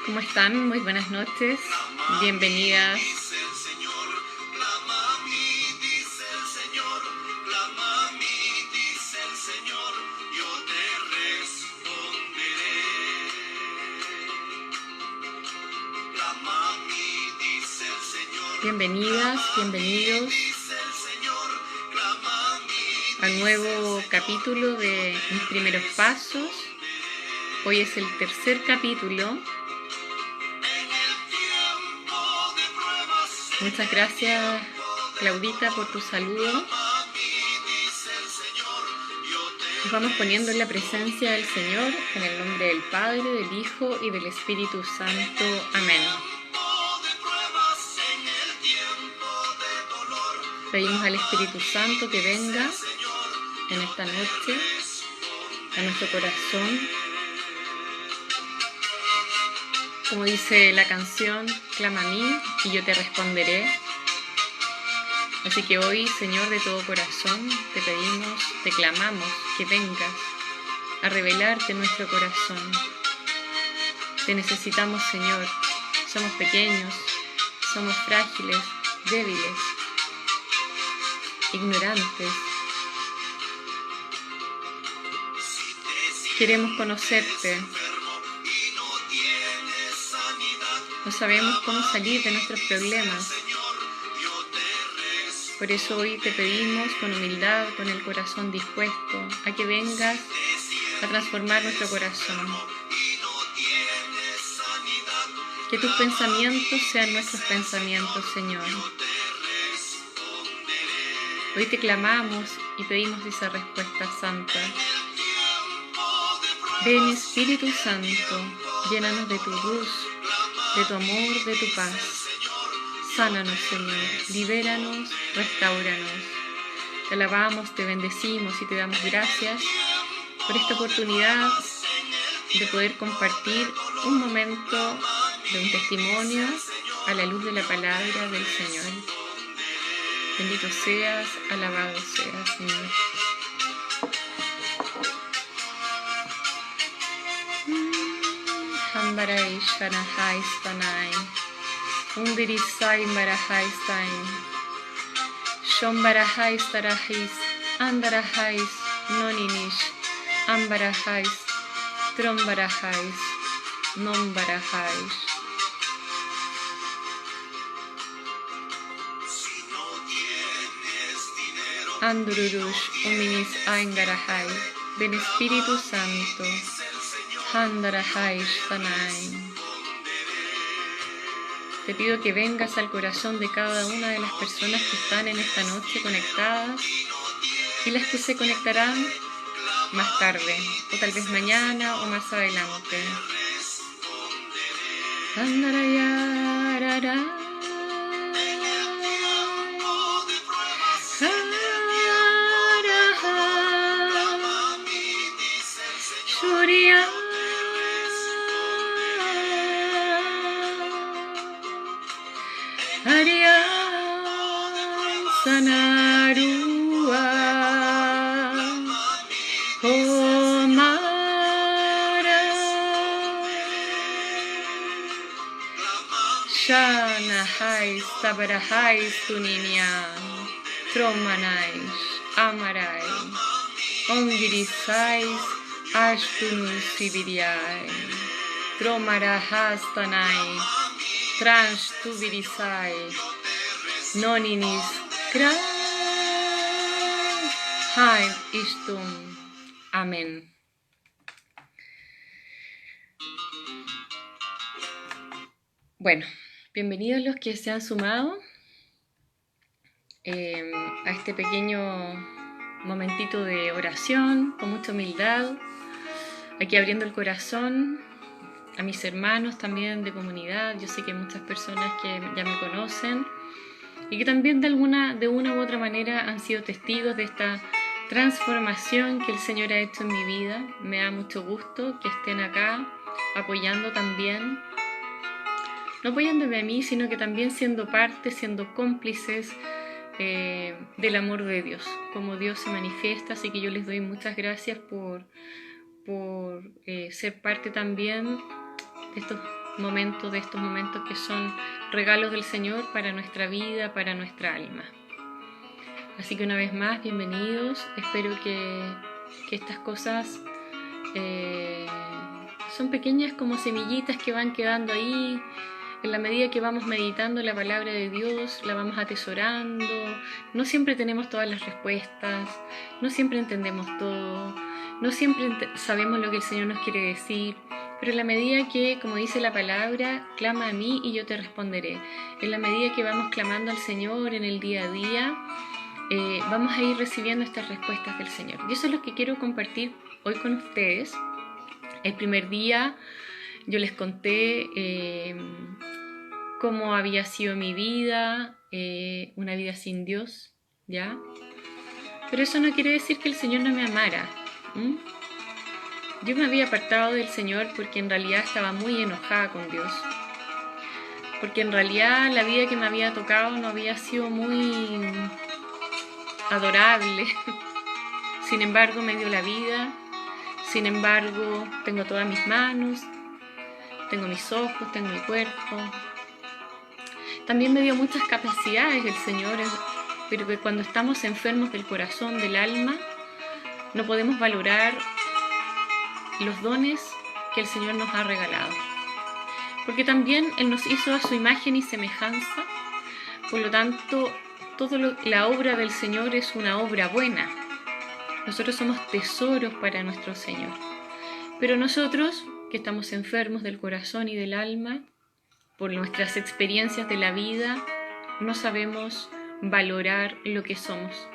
¿Cómo están? Muy buenas noches, bienvenidas. Bienvenidas, bienvenidos al nuevo capítulo de Mis Primeros Pasos. Hoy es el tercer capítulo. Muchas gracias, Claudita, por tu saludo. Nos vamos poniendo en la presencia del Señor, en el nombre del Padre, del Hijo y del Espíritu Santo. Amén. Pedimos al Espíritu Santo que venga en esta noche a nuestro corazón. Como dice la canción, clama a mí y yo te responderé. Así que hoy, Señor, de todo corazón, te pedimos, te clamamos que vengas a revelarte en nuestro corazón. Te necesitamos, Señor. Somos pequeños, somos frágiles, débiles, ignorantes. Queremos conocerte. No sabemos cómo salir de nuestros problemas. Por eso hoy te pedimos con humildad, con el corazón dispuesto, a que vengas a transformar nuestro corazón. Que tus pensamientos sean nuestros pensamientos, Señor. Hoy te clamamos y pedimos esa respuesta santa. Ven, Espíritu Santo, llénanos de tu luz, de tu amor, de tu paz. Sánanos, Señor, libéranos, restáuranos. Te alabamos, te bendecimos y te damos gracias por esta oportunidad de poder compartir un momento de un testimonio a la luz de la palabra del Señor. Bendito seas, alabado seas, Señor. Hambarai Shanahai Stanai Undirisai Marahai Stain Shombarahai Starahis Andarahais Noninish Ambarahais Trombarahais Nombarahais. Andururush Uminis Aingarahai. Ven, Espíritu Santo. Handarahai Shanai. Te pido que vengas al corazón de cada una de las personas que están en esta noche conectadas y las que se conectarán más tarde, o tal vez mañana o más adelante. Sanarua Homara Shanahai Sabarahai Suninia Tromanais Amarai Ongirisais Ashtunus Sibiriai Tromarahastanai Transtubirisai Noninis Hai Ishtum. Amén. Bueno, bienvenidos los que se han sumado a este pequeño momentito de oración, con mucha humildad, aquí abriendo el corazón a mis hermanos también de comunidad. Yo sé que hay muchas personas que ya me conocen y que también de una u otra manera han sido testigos de esta transformación que el Señor ha hecho en mi vida. Me da mucho gusto que estén acá apoyando también, no apoyándome a mí, sino que también siendo parte, siendo cómplices del amor de Dios, como Dios se manifiesta. Así que yo les doy muchas gracias por ser parte también de estos momento de estos momentos que son regalos del Señor para nuestra vida, para nuestra alma. Así que una vez más, bienvenidos. Espero que estas cosas son pequeñas como semillitas que van quedando ahí. En la medida que vamos meditando la palabra de Dios, la vamos atesorando. No siempre tenemos todas las respuestas, no siempre entendemos todo, no siempre sabemos lo que el Señor nos quiere decir, pero en la medida que, como dice la palabra, clama a mí y yo te responderé. En la medida que vamos clamando al Señor en el día a día, vamos a ir recibiendo estas respuestas del Señor. Y eso es lo que quiero compartir hoy con ustedes. El primer día yo les conté cómo había sido mi vida, una vida sin Dios, ¿ya? Pero eso no quiere decir que el Señor no me amara. Yo me había apartado del Señor porque en realidad estaba muy enojada con Dios. Porque en realidad la vida que me había tocado no había sido muy adorable. Sin embargo, me dio la vida. Sin embargo, tengo todas mis manos, tengo mis ojos, tengo mi cuerpo. También me dio muchas capacidades el Señor, pero que cuando estamos enfermos del corazón, del alma, no podemos valorar los dones que el Señor nos ha regalado. Porque también Él nos hizo a su imagen y semejanza, por lo tanto, la obra del Señor es una obra buena. Nosotros somos tesoros para nuestro Señor. Pero nosotros, que estamos enfermos del corazón y del alma, por nuestras experiencias de la vida, no sabemos valorar lo que somos.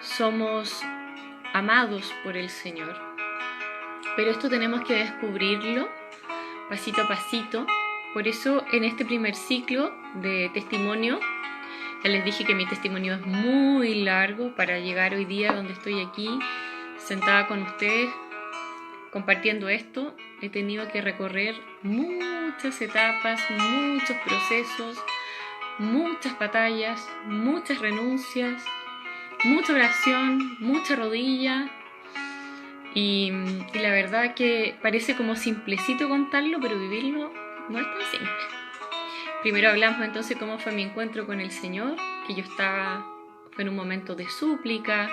Somos amados por el Señor. Pero esto tenemos que descubrirlo pasito a pasito. Por eso en este primer ciclo de testimonio, ya les dije que mi testimonio es muy largo para llegar hoy día donde estoy aquí, sentada con ustedes, compartiendo esto. He tenido que recorrer muchas etapas, muchos procesos, muchas batallas, muchas renuncias, mucha oración, mucha rodilla. Y la verdad que parece como simplecito contarlo, pero vivirlo no es tan simple. Primero hablamos entonces cómo fue mi encuentro con el Señor, que fue en un momento de súplica.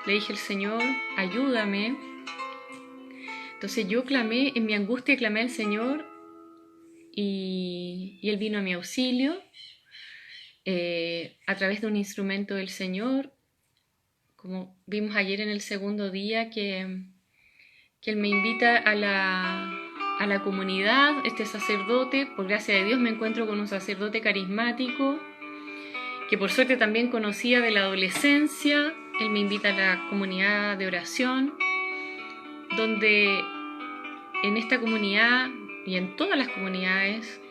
Le dije al Señor, ayúdame. Entonces yo clamé, en mi angustia clamé al Señor y Él vino a mi auxilio a través de un instrumento del Señor, como vimos ayer en el segundo día, que Él me invita a la comunidad, este sacerdote. Por gracia de Dios me encuentro con un sacerdote carismático, que por suerte también conocía de la adolescencia. Él me invita a la comunidad de oración, donde en esta comunidad y en todas las comunidades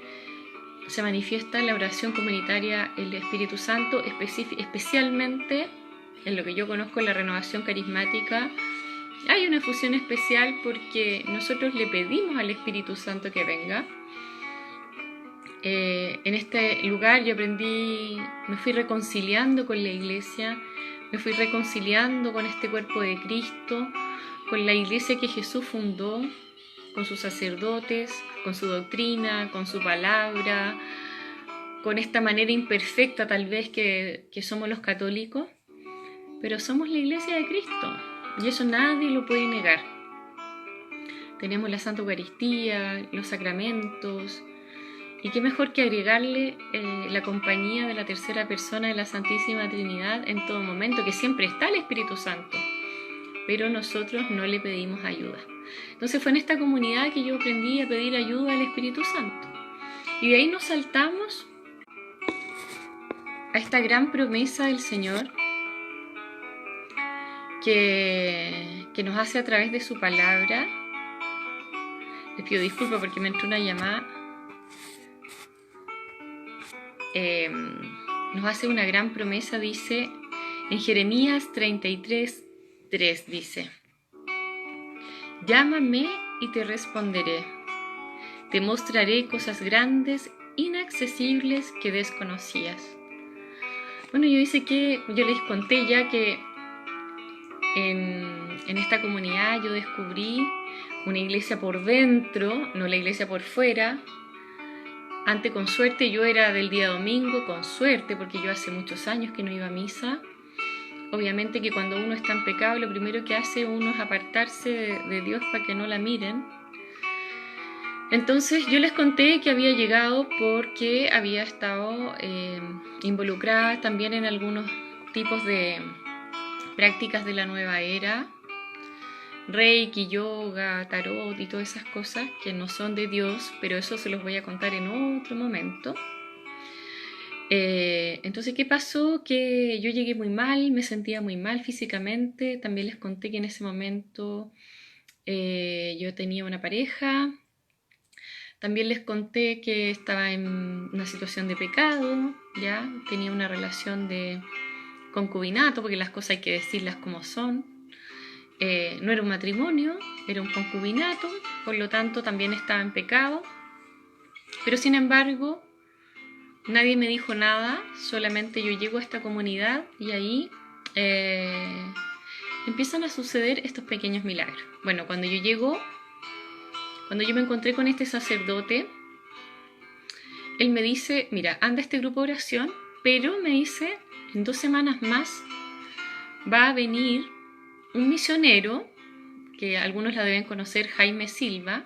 se manifiesta la oración comunitaria, el Espíritu Santo, especialmente en lo que yo conozco, la renovación carismática. Hay una fusión especial porque nosotros le pedimos al Espíritu Santo que venga. En este lugar yo me fui reconciliando con la iglesia, me fui reconciliando con este cuerpo de Cristo, con la iglesia que Jesús fundó, con sus sacerdotes, con su doctrina, con su palabra, con esta manera imperfecta tal vez que somos los católicos, pero somos la iglesia de Cristo y eso nadie lo puede negar. Tenemos la Santa Eucaristía, los sacramentos, y qué mejor que agregarle la compañía de la tercera persona de la Santísima Trinidad en todo momento, que siempre está el Espíritu Santo, pero nosotros no le pedimos ayuda. Entonces fue en esta comunidad que yo aprendí a pedir ayuda al Espíritu Santo. Y de ahí nos saltamos a esta gran promesa del Señor que nos hace a través de su palabra. Les pido disculpas porque me entró una llamada. Nos hace una gran promesa, dice en Jeremías 33:3, dice: llámame y te responderé, te mostraré cosas grandes, inaccesibles que desconocías. Bueno, yo les conté ya que en en esta comunidad yo descubrí una iglesia por dentro, no la iglesia por fuera. Antes, con suerte, yo era del día domingo, con suerte, porque yo hace muchos años que no iba a misa. Obviamente que cuando uno está en pecado, lo primero que hace uno es apartarse de Dios para que no la miren. Entonces yo les conté que había llegado porque había estado involucrada también en algunos tipos de prácticas de la nueva era, Reiki, yoga, tarot y todas esas cosas que no son de Dios, pero eso se los voy a contar en otro momento. Entonces, ¿qué pasó? Que yo llegué muy mal, me sentía muy mal físicamente. También les conté que en ese momento yo tenía una pareja. También les conté que estaba en una situación de pecado, ¿ya? Tenía una relación de concubinato, porque las cosas hay que decirlas como son. No era un matrimonio, era un concubinato, por lo tanto también estaba en pecado. Pero sin embargo, nadie me dijo nada, solamente yo llego a esta comunidad y ahí empiezan a suceder estos pequeños milagros. Bueno, cuando yo me encontré con este sacerdote, él me dice, mira, anda a este grupo de oración, pero me dice, en 2 semanas más va a venir un misionero, que algunos la deben conocer, Jaime Silva,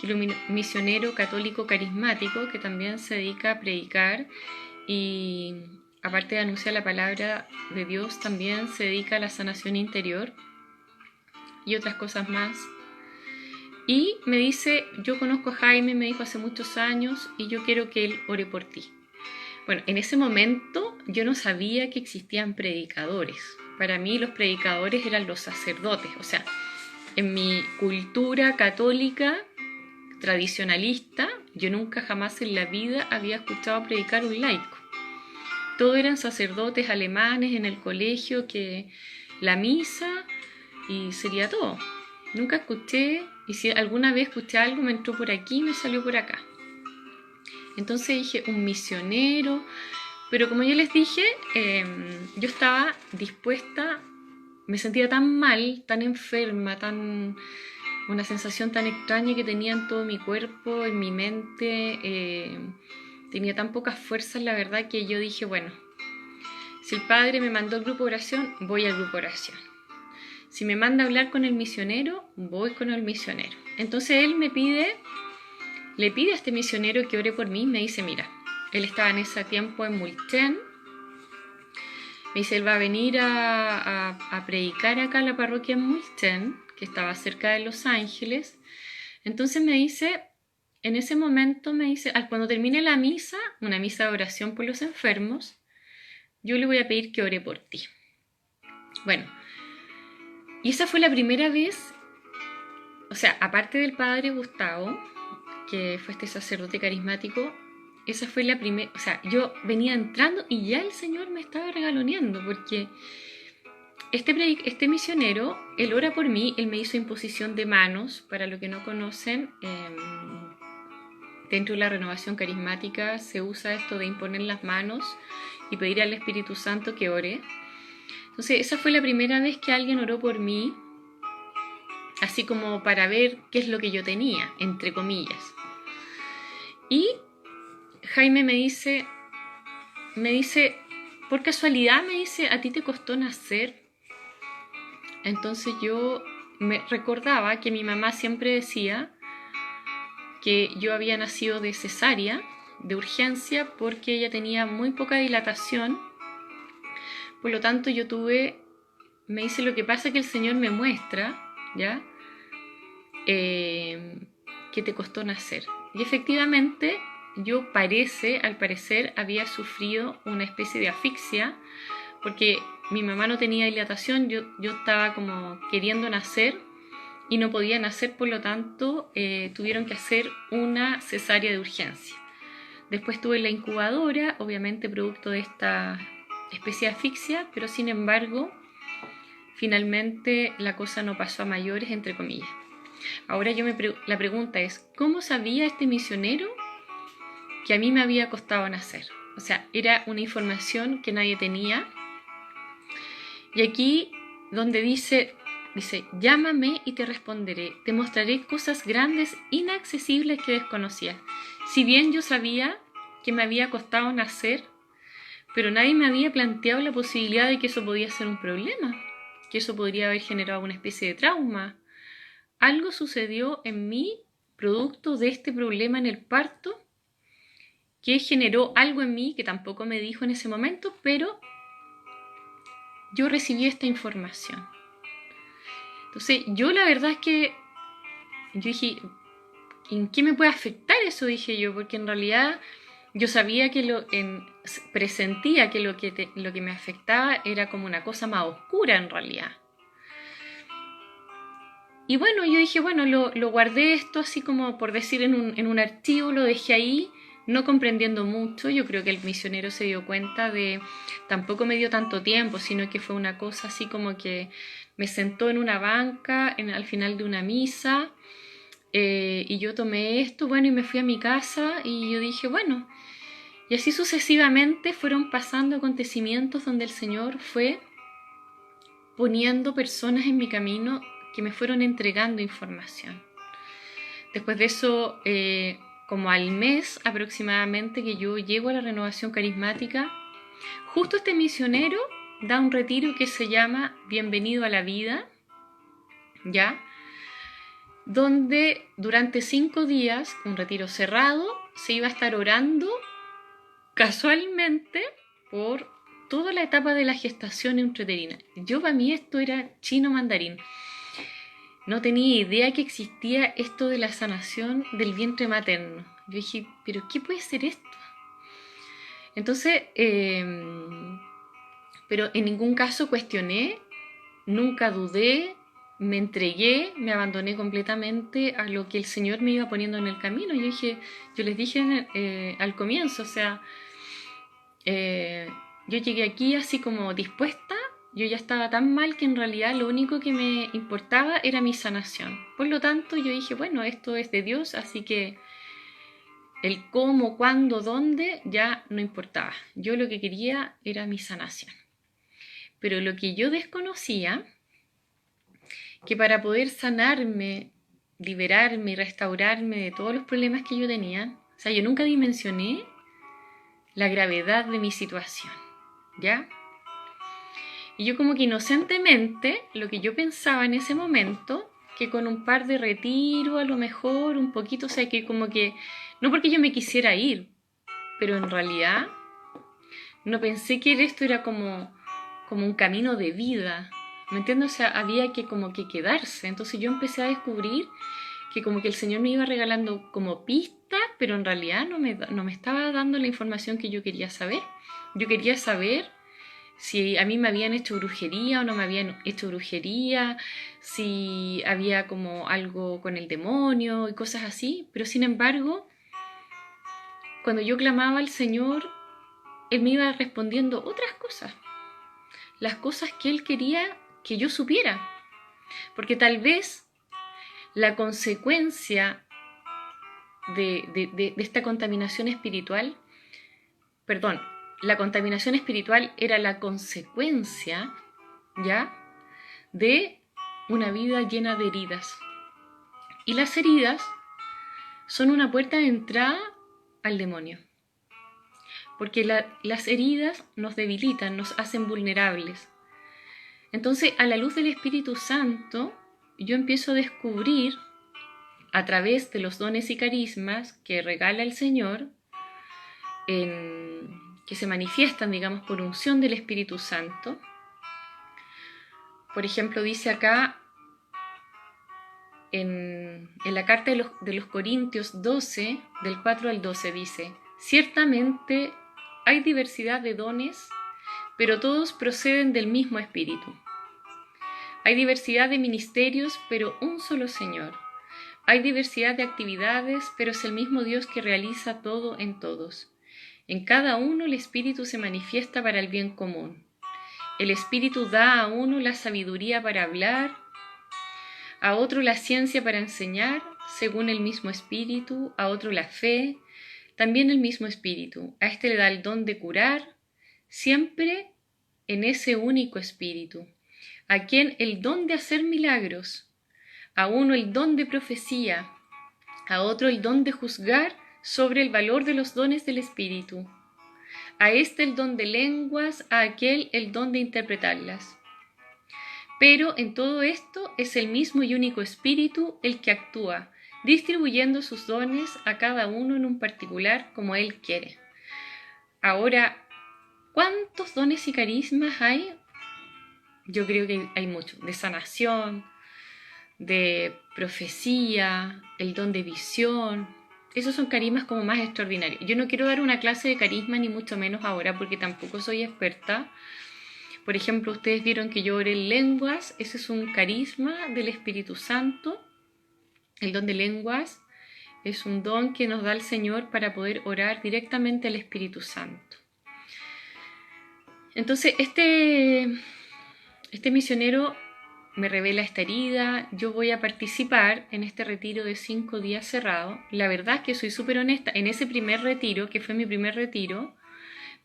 que es un misionero católico carismático que también se dedica a predicar y aparte de anunciar la palabra de Dios, también se dedica a la sanación interior y otras cosas más. Y me dice, yo conozco a Jaime, me dijo hace muchos años, y yo quiero que él ore por ti. Bueno, en ese momento yo no sabía que existían predicadores. Para mí los predicadores eran los sacerdotes. O sea, en mi cultura católica tradicionalista, yo nunca jamás en la vida había escuchado predicar un laico. Todos eran sacerdotes alemanes en el colegio, que la misa y sería todo. Nunca escuché, y si alguna vez escuché algo, me entró por aquí y me salió por acá. Entonces dije, un misionero, pero como yo les dije, yo estaba dispuesta, me sentía tan mal, tan enferma, una sensación tan extraña que tenía en todo mi cuerpo, en mi mente, tenía tan pocas fuerzas, la verdad, que yo dije, bueno, si el Padre me mandó al grupo de oración, voy al grupo de oración. Si me manda a hablar con el misionero, voy con el misionero. Entonces él le pide a este misionero que ore por mí. Me dice, mira, él estaba en ese tiempo en Mulchen. Me dice, él va a venir a predicar acá a la parroquia en Mulchen, que estaba cerca de Los Ángeles. Entonces me dice, en ese momento me dice, cuando termine la misa, una misa de oración por los enfermos, yo le voy a pedir que ore por ti. Bueno, y esa fue la primera vez, o sea, aparte del padre Gustavo, que fue este sacerdote carismático, esa fue la primera, o sea, yo venía entrando y ya el Señor me estaba regaloneando, porque este misionero, él ora por mí, él me hizo imposición de manos. Para los que no conocen, dentro de la renovación carismática se usa esto de imponer las manos y pedir al Espíritu Santo que ore. Entonces esa fue la primera vez que alguien oró por mí, así como para ver qué es lo que yo tenía, entre comillas. Y Jaime me dice, por casualidad me dice, ¿a ti te costó nacer? Entonces yo me recordaba que mi mamá siempre decía que yo había nacido de cesárea, de urgencia, porque ella tenía muy poca dilatación. Por lo tanto yo me dice, lo que pasa es que el Señor me muestra, ¿ya? Que te costó nacer. Y efectivamente yo al parecer había sufrido una especie de asfixia, porque mi mamá no tenía dilatación, yo estaba como queriendo nacer y no podía nacer, por lo tanto tuvieron que hacer una cesárea de urgencia. Después tuve la incubadora, obviamente producto de esta especie de asfixia, pero sin embargo finalmente la cosa no pasó a mayores, entre comillas. Ahora la pregunta es, ¿cómo sabía este misionero que a mí me había costado nacer? O sea, era una información que nadie tenía. Y aquí donde dice, dice, llámame y te responderé, te mostraré cosas grandes, inaccesibles que desconocías. Si bien yo sabía que me había costado nacer, pero nadie me había planteado la posibilidad de que eso podía ser un problema, que eso podría haber generado una especie de trauma. Algo sucedió en mí, producto de este problema en el parto, que generó algo en mí que tampoco me dijo en ese momento, pero yo recibí esta información. Entonces, yo la verdad es que yo dije, ¿en qué me puede afectar eso? Dije yo, porque en realidad yo sabía que presentía que lo que me afectaba era como una cosa más oscura en realidad. Y bueno, yo dije, bueno, lo guardé esto así como por decir en un archivo, lo dejé ahí, no comprendiendo mucho. Yo creo que el misionero se dio cuenta de, tampoco me dio tanto tiempo, sino que fue una cosa así como que me sentó en una banca al final de una misa, y yo tomé esto, bueno, y me fui a mi casa y yo dije, bueno, y así sucesivamente fueron pasando acontecimientos donde el Señor fue poniendo personas en mi camino que me fueron entregando información. Después de eso, como al mes aproximadamente que yo llego a la renovación carismática, justo este misionero da un retiro que se llama Bienvenido a la Vida, ¿ya? Donde durante 5 días, un retiro cerrado, se iba a estar orando casualmente por toda la etapa de la gestación intrauterina. Yo, para mí, esto era chino mandarín. No tenía idea que existía esto de la sanación del vientre materno. Yo dije, ¿pero qué puede ser esto? Entonces, pero en ningún caso cuestioné, nunca dudé, me entregué, me abandoné completamente a lo que el Señor me iba poniendo en el camino. Yo les dije al comienzo, o sea, yo llegué aquí así como dispuesta. Yo ya estaba tan mal que en realidad lo único que me importaba era mi sanación. Por lo tanto, yo dije, bueno, esto es de Dios, así que el cómo, cuándo, dónde, ya no importaba. Yo lo que quería era mi sanación. Pero lo que yo desconocía, que para poder sanarme, liberarme y restaurarme de todos los problemas que yo tenía, o sea, yo nunca dimensioné la gravedad de mi situación, ¿ya? Y yo como que inocentemente, lo que yo pensaba en ese momento, que con un par de retiros a lo mejor, un poquito, o sea, que como que, no porque yo me quisiera ir, pero en realidad no pensé que esto era como un camino de vida, ¿me entiendes? O sea, había que como que quedarse. Entonces yo empecé a descubrir que como que el Señor me iba regalando como pistas, pero en realidad no me estaba dando la información que yo quería saber. Yo quería saber si a mí me habían hecho brujería o no me habían hecho brujería, si había como algo con el demonio y cosas así, pero sin embargo, cuando yo clamaba al Señor, Él me iba respondiendo otras cosas, las cosas que Él quería que yo supiera, porque tal vez la consecuencia de esta contaminación espiritual, perdón, la contaminación espiritual era la consecuencia, ¿ya?, de una vida llena de heridas. Y las heridas son una puerta de entrada al demonio. Porque las heridas nos debilitan, nos hacen vulnerables. Entonces, a la luz del Espíritu Santo, yo empiezo a descubrir, a través de los dones y carismas que regala el Señor, que se manifiestan, digamos, por unción del Espíritu Santo. Por ejemplo, dice acá, en la carta de los Corintios 12, del 4 al 12, dice: ciertamente hay diversidad de dones, pero todos proceden del mismo Espíritu. Hay diversidad de ministerios, pero un solo Señor. Hay diversidad de actividades, pero es el mismo Dios que realiza todo en todos. En cada uno el Espíritu se manifiesta para el bien común. El Espíritu da a uno la sabiduría para hablar, a otro la ciencia para enseñar, según el mismo Espíritu, a otro la fe, también el mismo Espíritu. A este le da el don de curar, siempre en ese único Espíritu. a quien el don de hacer milagros, a uno el don de profecía, a otro el don de juzgar sobre el valor de los dones del Espíritu, a este el don de lenguas, a aquel el don de interpretarlas. Pero en todo esto es el mismo y único Espíritu el que actúa, distribuyendo sus dones a cada uno en un particular como Él quiere. Ahora, ¿cuántos dones y carismas hay? Yo creo que hay muchos, de sanación, de profecía, el don de visión. Esos son carismas como más extraordinarios. Yo no quiero dar una clase de carisma ni mucho menos ahora porque tampoco soy experta. Por ejemplo, ustedes vieron que yo oré en lenguas. Ese es un carisma del Espíritu Santo. El don de lenguas es un don que nos da el Señor para poder orar directamente al Espíritu Santo. Entonces, este misionero me revela esta herida. Yo voy a participar en este retiro de 5 días cerrado. La verdad es que soy súper honesta. En ese primer retiro, que fue mi primer retiro,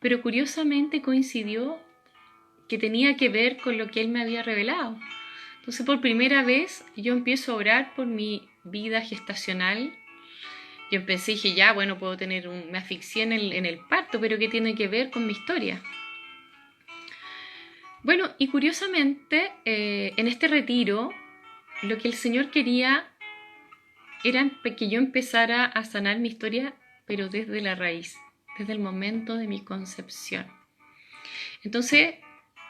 pero curiosamente coincidió que tenía que ver con lo que él me había revelado. Entonces, por primera vez, yo empiezo a orar por mi vida gestacional. Yo empecé y dije, ya, bueno, puedo tener me asfixié en el parto, pero ¿qué tiene que ver con mi historia? Bueno, y curiosamente, en este retiro, lo que el Señor quería era que yo empezara a sanar mi historia, pero desde la raíz, desde el momento de mi concepción. Entonces,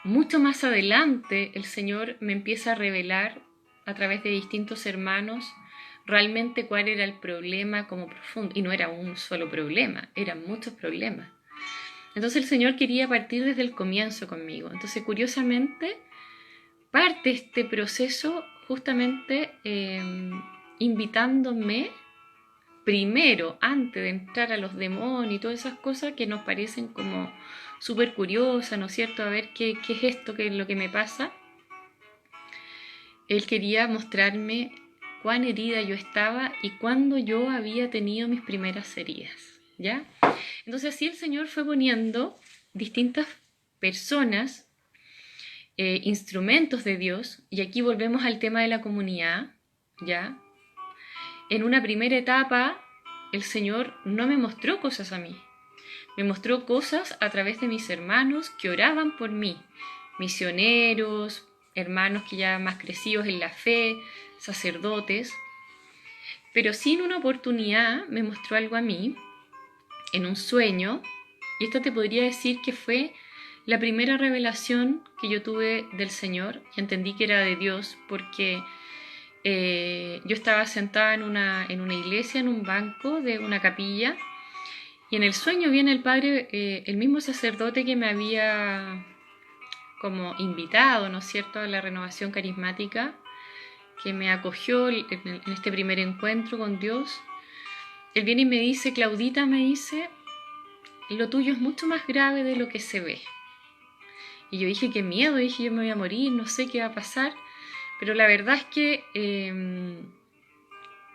mucho más adelante, el Señor me empieza a revelar a través de distintos hermanos realmente cuál era el problema como profundo. Y no era un solo problema, eran muchos problemas. Entonces el Señor quería partir desde el comienzo conmigo. Entonces, curiosamente, parte este proceso justamente invitándome primero, antes de entrar a los demonios y todas esas cosas que nos parecen como súper curiosas, ¿no es cierto? A ver qué es esto, qué es lo que me pasa. Él quería mostrarme cuán herida yo estaba y cuándo yo había tenido mis primeras heridas, ¿ya? Entonces así el Señor fue poniendo distintas personas, instrumentos de Dios, y aquí volvemos al tema de la comunidad, ¿ya? En una primera etapa, el Señor no me mostró cosas a mí, me mostró cosas a través de mis hermanos que oraban por mí, misioneros, hermanos que ya más crecidos en la fe, sacerdotes, pero sin una oportunidad me mostró algo a mí, en un sueño, y esta te podría decir que fue la primera revelación que yo tuve del Señor, y entendí que era de Dios, porque yo estaba sentada en una iglesia, en un banco de una capilla, y en el sueño viene el padre, el mismo sacerdote que me había como invitado, ¿no es cierto?, a la renovación carismática, que me acogió en este primer encuentro con Dios. Él viene y me dice, Claudita, me dice, lo tuyo es mucho más grave de lo que se ve. Y yo dije, qué miedo, dije, yo me voy a morir, no sé qué va a pasar. Pero la verdad es que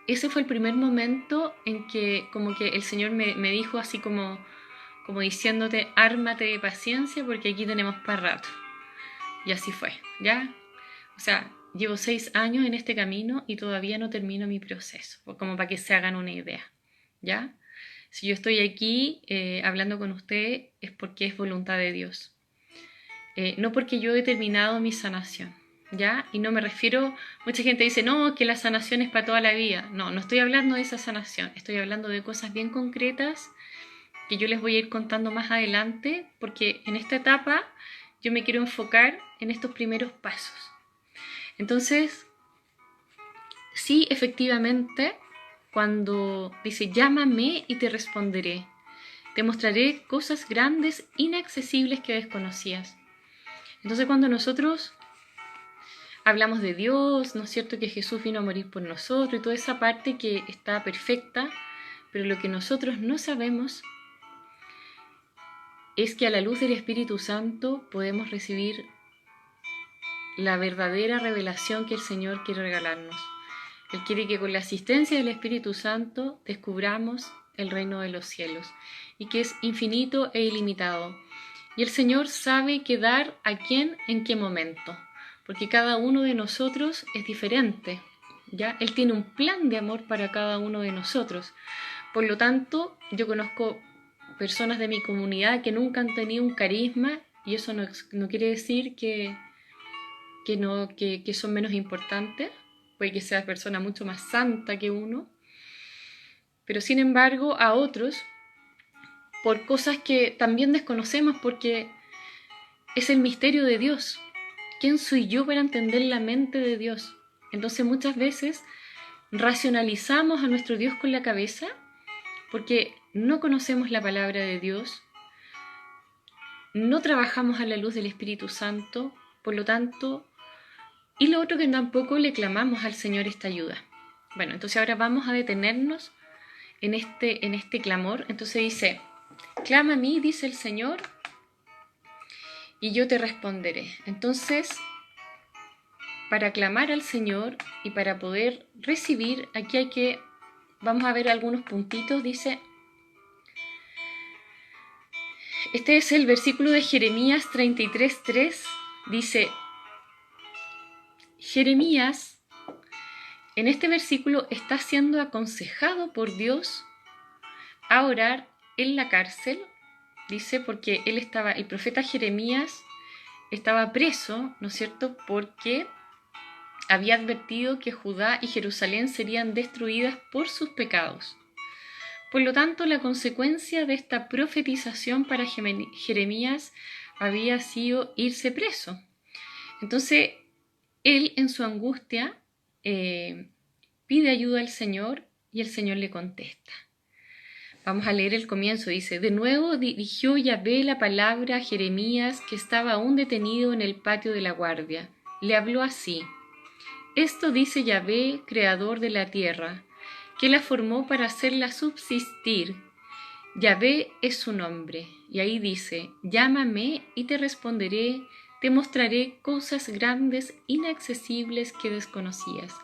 ese fue el primer momento en que como que el Señor me dijo así como diciéndote, ármate de paciencia porque aquí tenemos para rato. Y así fue, ¿ya? O sea, llevo 6 años en este camino y todavía no termino mi proceso, como para que se hagan una idea, ¿ya? Si yo estoy aquí hablando con usted es porque es voluntad de Dios. No porque yo he terminado mi sanación, ¿ya? Y no me refiero, mucha gente dice, no, que la sanación es para toda la vida. No, no estoy hablando de esa sanación, estoy hablando de cosas bien concretas que yo les voy a ir contando más adelante, porque en esta etapa yo me quiero enfocar en estos primeros pasos. Entonces, sí, efectivamente, cuando dice, llámame y te responderé, te mostraré cosas grandes, inaccesibles que desconocías. Entonces, cuando nosotros hablamos de Dios, ¿no es cierto?, que Jesús vino a morir por nosotros y toda esa parte que está perfecta, pero lo que nosotros no sabemos es que a la luz del Espíritu Santo podemos recibir la verdadera revelación que el Señor quiere regalarnos. Él quiere que con la asistencia del Espíritu Santo descubramos el reino de los cielos y que es infinito e ilimitado. Y el Señor sabe qué dar a quién en qué momento. porque cada uno de nosotros es diferente, ¿ya? Él tiene un plan de amor para cada uno de nosotros. Por lo tanto, yo conozco personas de mi comunidad que nunca han tenido un carisma, y eso no quiere decir que son menos importantes. Puede que sea persona mucho más santa que uno, pero sin embargo a otros, por cosas que también desconocemos, porque es el misterio de Dios. ¿Quién soy yo para entender la mente de Dios? Entonces muchas veces racionalizamos a nuestro Dios con la cabeza porque no conocemos la palabra de Dios, no trabajamos a la luz del Espíritu Santo, por lo tanto, y lo otro que tampoco le clamamos al Señor esta ayuda. Bueno, entonces ahora vamos a detenernos en este clamor. Entonces dice, clama a mí, dice el Señor, y yo te responderé. Entonces, para clamar al Señor y para poder recibir, aquí vamos a ver algunos puntitos. Dice, este es el versículo de Jeremías 33:3, dice, Jeremías en este versículo está siendo aconsejado por Dios a orar en la cárcel, dice, porque el profeta Jeremías estaba preso, ¿no es cierto?, porque había advertido que Judá y Jerusalén serían destruidas por sus pecados. Por lo tanto, la consecuencia de esta profetización para Jeremías había sido irse preso. Entonces, él en su angustia pide ayuda al Señor y el Señor le contesta. Vamos a leer el comienzo. Dice, de nuevo dirigió Yahvé la palabra a Jeremías, que estaba aún detenido en el patio de la guardia. Le habló así, esto dice Yahvé, creador de la tierra, que la formó para hacerla subsistir. Yahvé es su nombre. Y ahí dice, llámame y te responderé, te mostraré cosas grandes, inaccesibles que desconocías.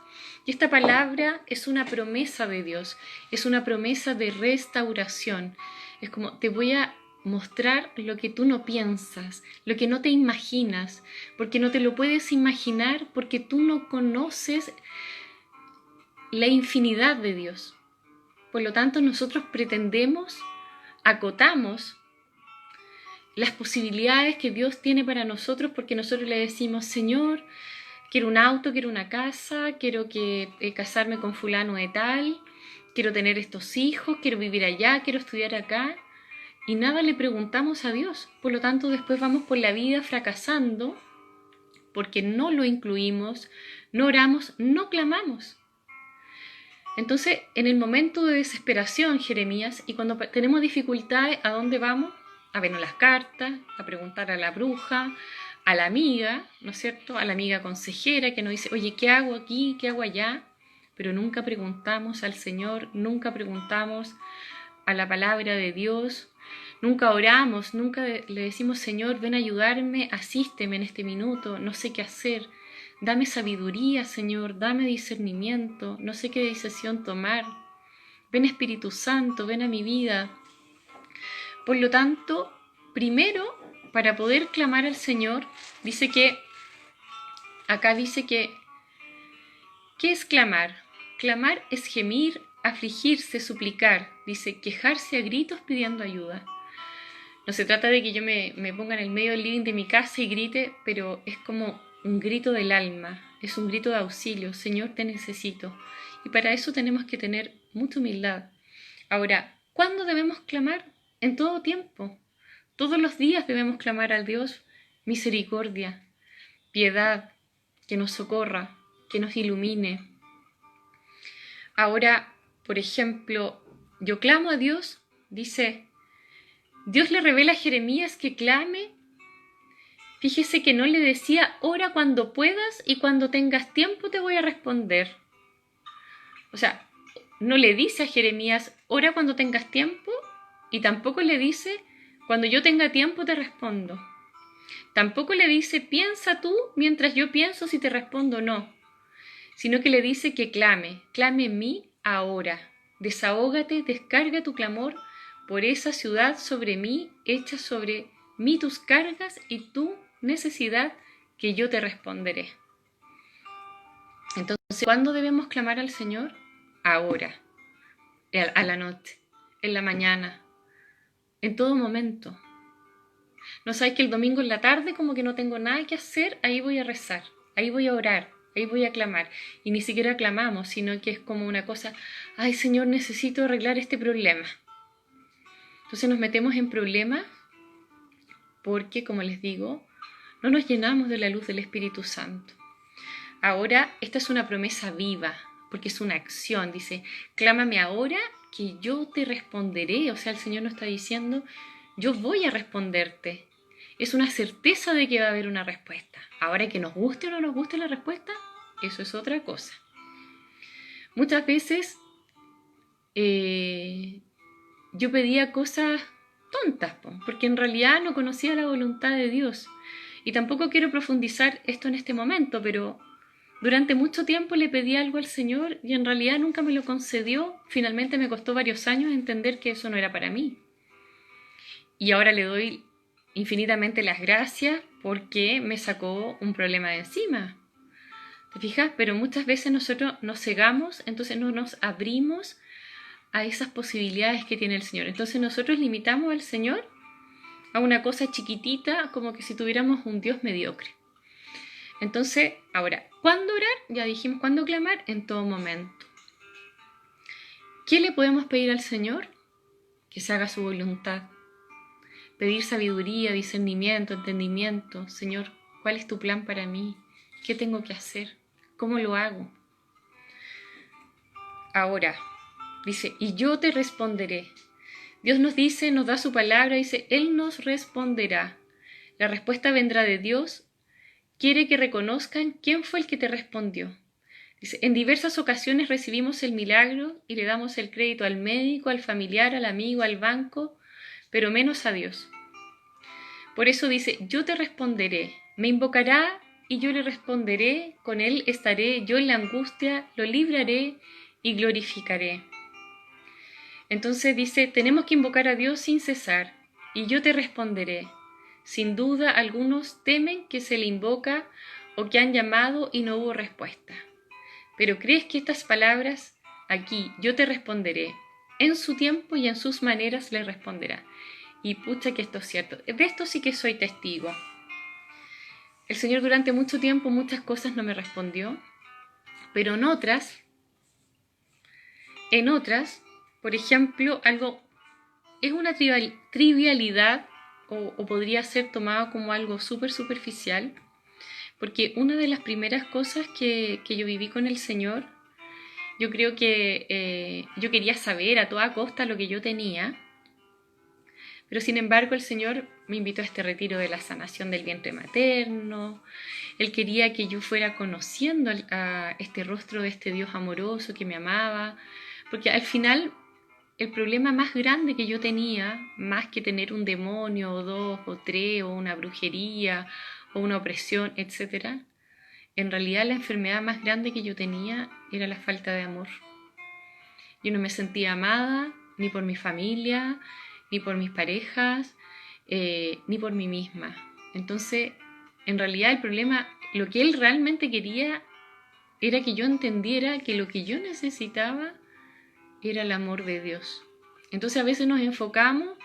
Y esta palabra es una promesa de Dios, es una promesa de restauración. Es como, te voy a mostrar lo que tú no piensas, lo que no te imaginas, porque no te lo puedes imaginar, porque tú no conoces la infinidad de Dios. Por lo tanto, nosotros acotamos las posibilidades que Dios tiene para nosotros, porque nosotros le decimos, Señor, quiero un auto, quiero una casa, quiero casarme con fulano de tal, quiero tener estos hijos, quiero vivir allá, quiero estudiar acá, y nada le preguntamos a Dios. Por lo tanto, después vamos por la vida fracasando, porque no lo incluimos, no oramos, no clamamos. Entonces, en el momento de desesperación, Jeremías, y cuando tenemos dificultades, ¿a dónde vamos? A vernos las cartas, a preguntar a la bruja, a la amiga, ¿no es cierto?, a la amiga consejera que nos dice, oye, ¿qué hago aquí? ¿Qué hago allá? Pero nunca preguntamos al Señor, nunca preguntamos a la palabra de Dios, nunca oramos, nunca le decimos, Señor, ven a ayudarme, asísteme en este minuto, no sé qué hacer, dame sabiduría, Señor, dame discernimiento, no sé qué decisión tomar, ven Espíritu Santo, ven a mi vida. Por lo tanto, primero, para poder clamar al Señor, acá dice que, ¿qué es clamar? Clamar es gemir, afligirse, suplicar, dice, quejarse a gritos pidiendo ayuda. No se trata de que yo me ponga en el medio del living de mi casa y grite, pero es como un grito del alma, es un grito de auxilio, Señor, te necesito. Y para eso tenemos que tener mucha humildad. Ahora, ¿cuándo debemos clamar? En todo tiempo. Todos los días debemos clamar al Dios misericordia, piedad, que nos socorra, que nos ilumine. Ahora, por ejemplo, yo clamo a Dios, dice, Dios le revela a Jeremías que clame. Fíjese que no le decía, ora cuando puedas y cuando tengas tiempo te voy a responder. O sea, no le dice a Jeremías, ora cuando tengas tiempo, y tampoco le dice, cuando yo tenga tiempo te respondo. Tampoco le dice, piensa tú mientras yo pienso si te respondo o no. Sino que le dice que clame en mí ahora. Desahógate, descarga tu clamor por esa ciudad sobre mí, echa sobre mí tus cargas y tu necesidad que yo te responderé. Entonces, ¿cuándo debemos clamar al Señor? Ahora, a la noche, en la mañana, en todo momento. No sabes que el domingo en la tarde, como que no tengo nada que hacer, ahí voy a rezar, ahí voy a orar, ahí voy a clamar. Y ni siquiera clamamos, sino que es como una cosa, ay Señor, necesito arreglar este problema. Entonces nos metemos en problemas porque, como les digo, no nos llenamos de la luz del Espíritu Santo. Ahora, esta es una promesa viva, porque es una acción. Dice, clámame ahora que yo te responderé. O sea, el Señor nos está diciendo, yo voy a responderte. Es una certeza de que va a haber una respuesta. Ahora, que nos guste o no nos guste la respuesta, eso es otra cosa. Muchas veces yo pedía cosas tontas, porque en realidad no conocía la voluntad de Dios. Y tampoco quiero profundizar esto en este momento, pero durante mucho tiempo le pedí algo al Señor y en realidad nunca me lo concedió. Finalmente me costó varios años entender que eso no era para mí. Y ahora le doy infinitamente las gracias porque me sacó un problema de encima. ¿Te fijas? Pero muchas veces nosotros nos cegamos, entonces no nos abrimos a esas posibilidades que tiene el Señor. Entonces nosotros limitamos al Señor a una cosa chiquitita, como que si tuviéramos un Dios mediocre. Entonces, ahora, ¿cuándo orar? Ya dijimos, ¿cuándo clamar? En todo momento. ¿Qué le podemos pedir al Señor? Que se haga su voluntad. Pedir sabiduría, discernimiento, entendimiento. Señor, ¿cuál es tu plan para mí? ¿Qué tengo que hacer? ¿Cómo lo hago? Ahora, dice, y yo te responderé. Dios nos dice, nos da su palabra, dice, Él nos responderá. La respuesta vendrá de Dios. Quiere que reconozcan quién fue el que te respondió. Dice, en diversas ocasiones recibimos el milagro y le damos el crédito al médico, al familiar, al amigo, al banco, pero menos a Dios. Por eso dice, yo te responderé, me invocará y yo le responderé, con él estaré, yo en la angustia lo libraré y glorificaré. Entonces dice, tenemos que invocar a Dios sin cesar, y yo te responderé. Sin duda, algunos temen que se le invoca o que han llamado y no hubo respuesta. Pero ¿crees que estas palabras, aquí, yo te responderé, en su tiempo y en sus maneras le responderá? Y pucha que esto es cierto. De esto sí que soy testigo. El Señor durante mucho tiempo muchas cosas no me respondió, pero en otras, por ejemplo, algo es una trivialidad o podría ser tomado como algo súper superficial, porque una de las primeras cosas que yo viví con el Señor, yo creo que yo quería saber a toda costa lo que yo tenía, pero sin embargo el Señor me invitó a este retiro de la sanación del vientre materno. Él quería que yo fuera conociendo a este rostro de este Dios amoroso que me amaba, porque al final el problema más grande que yo tenía, más que tener un demonio o dos o tres o una brujería o una opresión, etc., en realidad la enfermedad más grande que yo tenía era la falta de amor. Yo no me sentía amada ni por mi familia, ni por mis parejas, ni por mí misma. Entonces, en realidad el problema, lo que él realmente quería era que yo entendiera que lo que yo necesitaba era el amor de Dios. Entonces a veces nos enfocamos,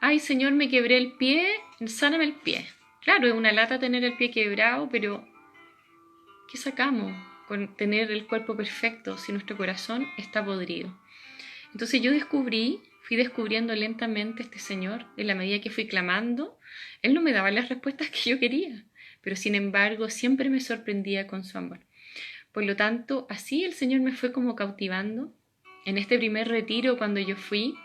ay Señor, me quebré el pie, sáname el pie. Claro, es una lata tener el pie quebrado, pero ¿qué sacamos con tener el cuerpo perfecto si nuestro corazón está podrido? Entonces yo fui descubriendo lentamente a este Señor en la medida que fui clamando. Él no me daba las respuestas que yo quería, pero sin embargo siempre me sorprendía con su amor. Por lo tanto, así el Señor me fue como cautivando. En este primer retiro, cuando yo fui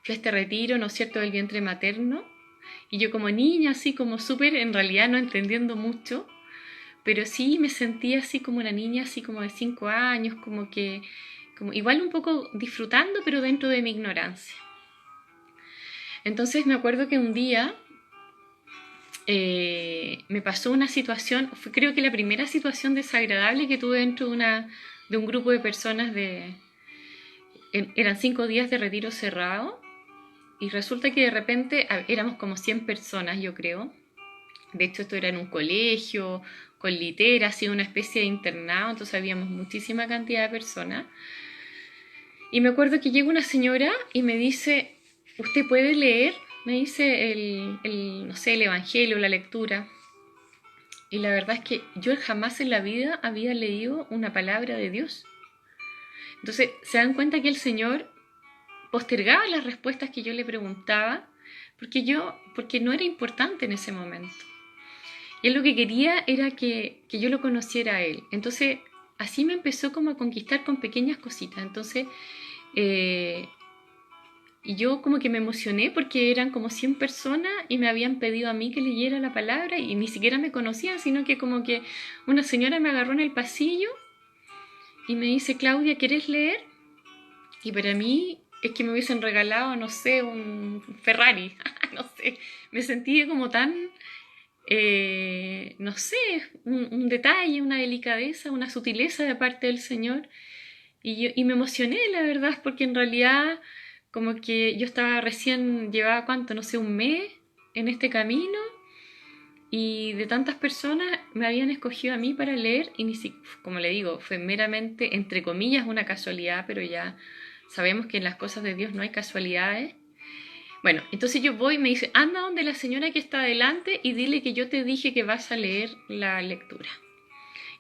a este retiro, ¿no es cierto?, del vientre materno, y yo como niña, así como súper, en realidad no entendiendo mucho, pero sí me sentía así como una niña, así como de 5 años, como igual un poco disfrutando, pero dentro de mi ignorancia. Entonces me acuerdo que un día me pasó una situación, fue creo que la primera situación desagradable que tuve dentro de un grupo de personas eran 5 días de retiro cerrado, y resulta que de repente éramos como 100 personas, yo creo, De hecho, esto era en un colegio, con litera, ha sido una especie de internado, entonces habíamos muchísima cantidad de personas. Y me acuerdo que llega una señora y me dice, ¿usted puede leer? Me dice no sé, el evangelio, la lectura. Y la verdad es que yo jamás en la vida había leído una palabra de Dios. Entonces, se dan cuenta que el Señor postergaba las respuestas que yo le preguntaba porque no era importante en ese momento. Y él lo que quería era que yo lo conociera a él. Entonces, así me empezó como a conquistar con pequeñas cositas. Entonces, y yo como que me emocioné porque eran como 100 personas y me habían pedido a mí que leyera la palabra y ni siquiera me conocían, sino que como que una señora me agarró en el pasillo y me dice, Claudia, ¿quieres leer? Y para mí es que me hubiesen regalado, no sé, un Ferrari, no sé, me sentí como tan, no sé, un detalle, una delicadeza, una sutileza de parte del Señor. Y me emocioné, la verdad, porque en realidad como que yo estaba recién, llevaba cuánto, no sé, un mes en este camino y de tantas personas me habían escogido a mí para leer y ni siquiera, como le digo, fue meramente, entre comillas, una casualidad, pero ya sabemos que en las cosas de Dios no hay casualidades. Bueno, entonces yo voy y me dice, anda donde la señora que está adelante y dile que yo te dije que vas a leer la lectura.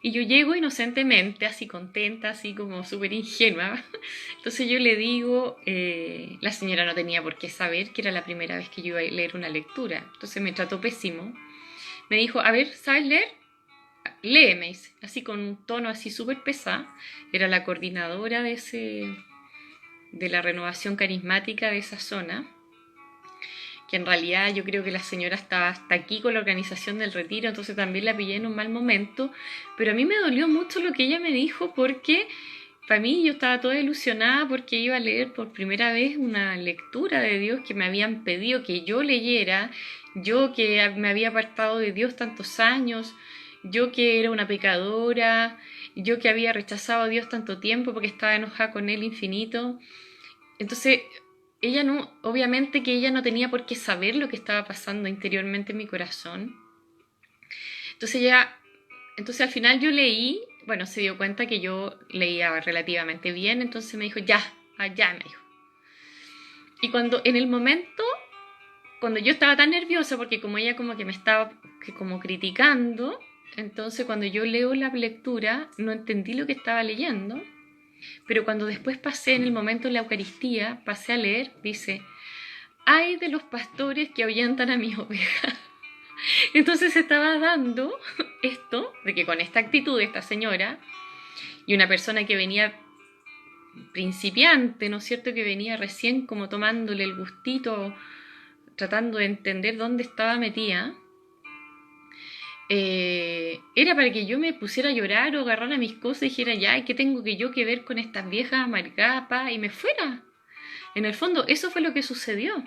Y yo llego inocentemente, así contenta, así como súper ingenua. Entonces yo le digo, la señora no tenía por qué saber que era la primera vez que yo iba a leer una lectura. Entonces me trató pésimo. Me dijo, a ver, ¿sabes leer? Lee, me dice, así con un tono así súper pesado. Era la coordinadora de la renovación carismática de esa zona, que en realidad yo creo que la señora estaba hasta aquí con la organización del retiro, entonces también la pillé en un mal momento, pero a mí me dolió mucho lo que ella me dijo porque para mí yo estaba toda ilusionada porque iba a leer por primera vez una lectura de Dios que me habían pedido que yo leyera, yo que me había apartado de Dios tantos años, yo que era una pecadora, yo que había rechazado a Dios tanto tiempo porque estaba enojada con Él infinito. Entonces, ella no, obviamente que ella no tenía por qué saber lo que estaba pasando interiormente en mi corazón. Entonces al final yo leí, bueno, se dio cuenta que yo leía relativamente bien, entonces me dijo, ya, allá, me dijo. Y cuando en el momento, cuando yo estaba tan nerviosa, porque como ella como que me estaba como criticando, entonces cuando yo leo la lectura no entendí lo que estaba leyendo. Pero cuando después pasé en el momento de la Eucaristía, pasé a leer, dice, ay de los pastores que ahuyentan a mis ovejas. Entonces se estaba dando esto, de que con esta actitud de esta señora, y una persona que venía principiante, ¿no es cierto?, que venía recién como tomándole el gustito, tratando de entender dónde estaba metida, era para que yo me pusiera a llorar o agarrara mis cosas y dijera, ya, ¿qué tengo que yo que ver con estas viejas amargadas? Y me fuera. En el fondo, eso fue lo que sucedió.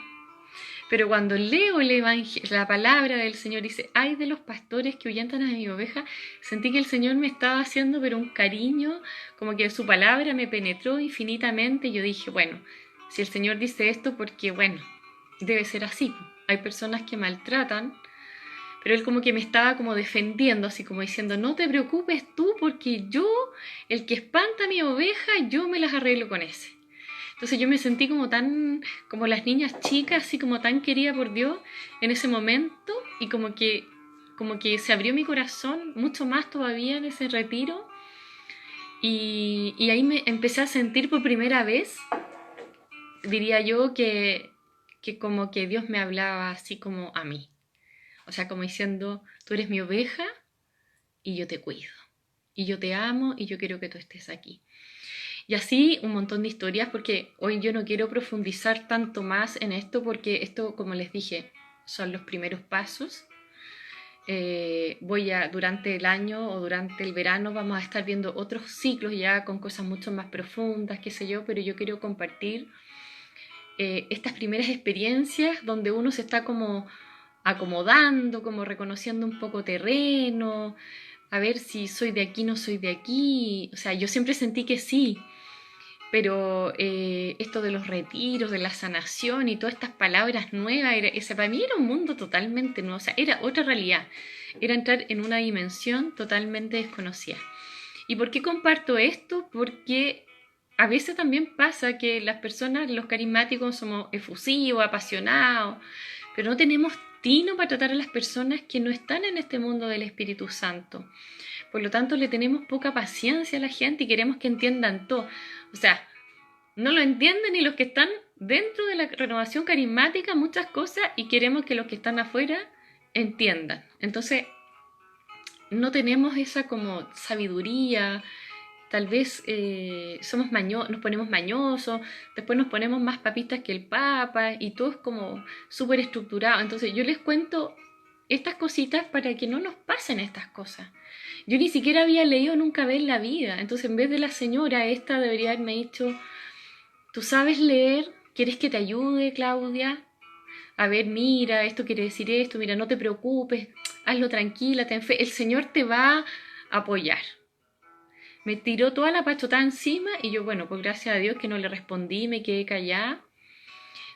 Pero cuando leo la palabra del Señor, dice, ay de los pastores que ahuyentan a mi oveja, sentí que el Señor me estaba haciendo pero un cariño, como que su palabra me penetró infinitamente. Y yo dije, bueno, si el Señor dice esto, porque bueno, debe ser así. Hay personas que maltratan, pero él como que me estaba como defendiendo, así como diciendo, no te preocupes tú, porque yo, el que espanta a mi oveja, yo me las arreglo con ese. Entonces yo me sentí como tan, como las niñas chicas, así como tan querida por Dios en ese momento, y como que se abrió mi corazón mucho más todavía en ese retiro, y ahí me empecé a sentir por primera vez, diría yo, que como que Dios me hablaba así como a mí. O sea, como diciendo, tú eres mi oveja y yo te cuido. Y yo te amo y yo quiero que tú estés aquí. Y así un montón de historias, porque hoy yo no quiero profundizar tanto más en esto, porque esto, como les dije, son los primeros pasos. Durante el año o durante el verano vamos a estar viendo otros ciclos ya con cosas mucho más profundas, qué sé yo, pero yo quiero compartir estas primeras experiencias donde uno se está como acomodando, como reconociendo un poco terreno, a ver si soy de aquí, no soy de aquí. O sea, yo siempre sentí que sí, pero esto de los retiros, de la sanación y todas estas palabras nuevas, para mí era un mundo totalmente nuevo, o sea, era otra realidad, era entrar en una dimensión totalmente desconocida. ¿Y por qué comparto esto? Porque a veces también pasa que las personas, los carismáticos, somos efusivos, apasionados, pero no tenemos tino para tratar a las personas que no están en este mundo del Espíritu Santo. Por lo tanto, le tenemos poca paciencia a la gente y queremos que entiendan todo. O sea, no lo entienden ni los que están dentro de la renovación carismática muchas cosas y queremos que los que están afuera entiendan. Entonces, no tenemos esa como sabiduría, tal vez nos ponemos mañosos, después nos ponemos más papistas que el Papa y todo es como súper estructurado. Entonces yo les cuento estas cositas para que no nos pasen estas cosas. Yo ni siquiera había leído nunca ver la vida, entonces en vez de la señora esta debería haberme dicho, ¿tú sabes leer? ¿Quieres que te ayude, Claudia? A ver, mira, esto quiere decir esto, mira, no te preocupes, hazlo tranquila, ten fe, el Señor te va a apoyar. Me tiró toda la pachotada encima y yo, bueno, pues gracias a Dios que no le respondí, me quedé callada.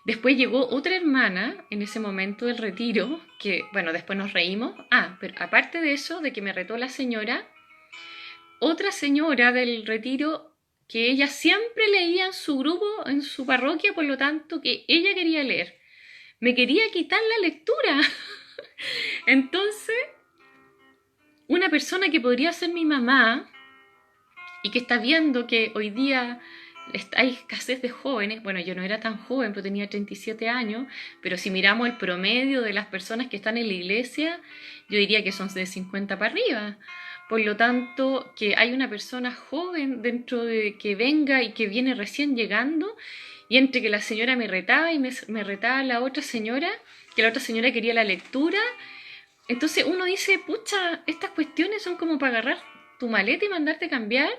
Después llegó otra hermana en ese momento del retiro, que, bueno, después nos reímos. Pero aparte de eso, de que me retó la señora, otra señora del retiro que ella siempre leía en su grupo, en su parroquia, por lo tanto, que ella quería leer. Me quería quitar la lectura. Entonces, una persona que podría ser mi mamá y que está viendo que hoy día hay escasez de jóvenes, bueno, yo no era tan joven, pero tenía 37 años, pero si miramos el promedio de las personas que están en la iglesia, yo diría que son de 50 para arriba. Por lo tanto, que hay una persona joven dentro de que venga y que viene recién llegando, y entre que la señora me retaba y me retaba la otra señora, que la otra señora quería la lectura, entonces uno dice, pucha, estas cuestiones son como para agarrar tu maleta y mandarte cambiar.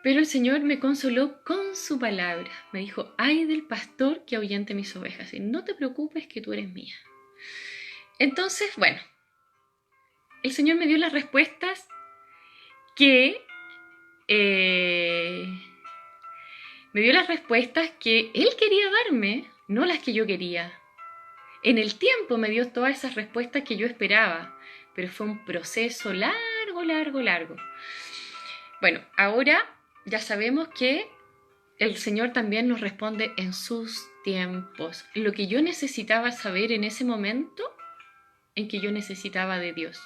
Pero el Señor me consoló con su palabra. Me dijo, ay del pastor que ahuyente mis ovejas. Y no te preocupes que tú eres mía. Entonces, bueno, el Señor me dio las respuestas que... me dio las respuestas que Él quería darme, no las que yo quería. En el tiempo me dio todas esas respuestas que yo esperaba. Pero fue un proceso largo. Bueno, ahora ya sabemos que el Señor también nos responde en sus tiempos. Lo que yo necesitaba saber en ese momento, en que yo necesitaba de Dios,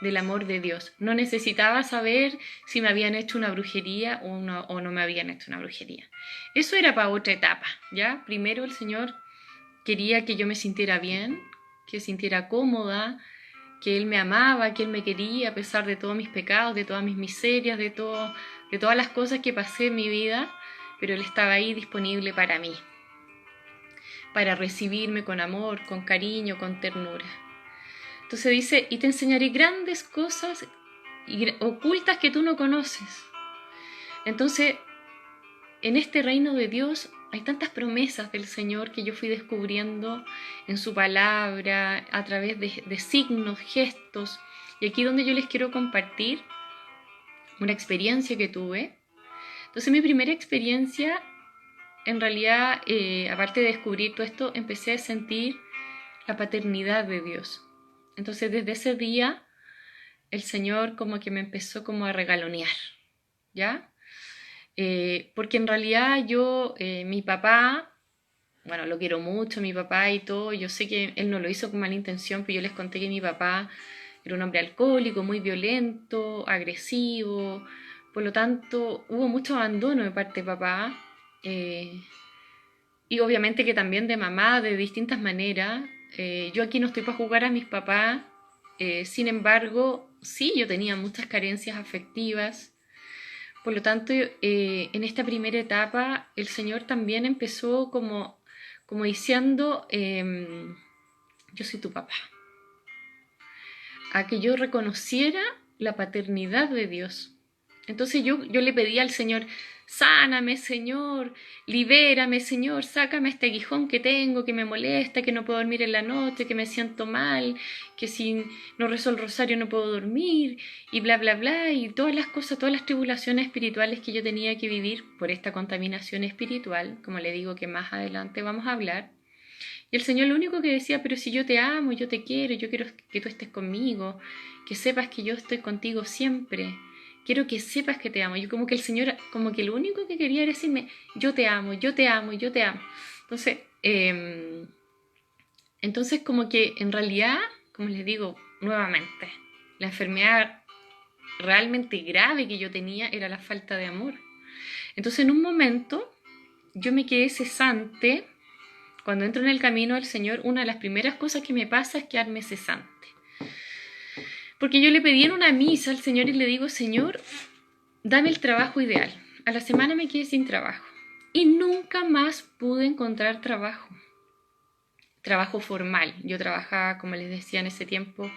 del amor de Dios. No necesitaba saber si me habían hecho una brujería o no me habían hecho una brujería. Eso era para otra etapa, ¿ya? Primero el Señor quería que yo me sintiera bien, que sintiera cómoda, que Él me amaba, que Él me quería a pesar de todos mis pecados, de todas mis miserias, de todas las cosas que pasé en mi vida, pero Él estaba ahí disponible para mí, para recibirme con amor, con cariño, con ternura. Entonces dice, y te enseñaré grandes cosas ocultas que tú no conoces. Entonces, en este reino de Dios hay tantas promesas del Señor que yo fui descubriendo en su palabra, a través de signos, gestos. Y aquí donde yo les quiero compartir una experiencia que tuve. Entonces mi primera experiencia, en realidad, aparte de descubrir todo esto, empecé a sentir la paternidad de Dios. Entonces desde ese día, el Señor como que me empezó como a regalonear, ¿ya? Porque en realidad yo, mi papá, bueno, lo quiero mucho, mi papá y todo, yo sé que él no lo hizo con mala intención, pero yo les conté que mi papá era un hombre alcohólico, muy violento, agresivo, por lo tanto hubo mucho abandono de parte de papá, y obviamente que también de mamá, de distintas maneras. Yo aquí no estoy para jugar a mis papás, sin embargo, sí, yo tenía muchas carencias afectivas. Por lo tanto, en esta primera etapa, el Señor también empezó como diciendo, yo soy tu papá. A que yo reconociera la paternidad de Dios. Entonces yo le pedía al Señor, sáname, Señor, libérame, Señor, sácame este aguijón que tengo, que me molesta, que no puedo dormir en la noche, que me siento mal, que si no rezo el rosario no puedo dormir, y bla, bla, bla, y todas las cosas, todas las tribulaciones espirituales que yo tenía que vivir por esta contaminación espiritual, como le digo que más adelante vamos a hablar. Y el Señor lo único que decía, pero si yo te amo, yo te quiero, yo quiero que tú estés conmigo, que sepas que yo estoy contigo siempre. Quiero que sepas que te amo. Yo como que el Señor, como que lo único que quería era decirme, yo te amo, yo te amo, yo te amo. Entonces como que en realidad, como les digo nuevamente, la enfermedad realmente grave que yo tenía era la falta de amor. Entonces en un momento yo me quedé cesante. Cuando entro en el camino del Señor, una de las primeras cosas que me pasa es quedarme cesante. Porque yo le pedí en una misa al Señor y le digo, Señor, dame el trabajo ideal. A la semana me quedé sin trabajo. Y nunca más pude encontrar trabajo. Trabajo formal. Yo trabajaba, como les decía en ese tiempo,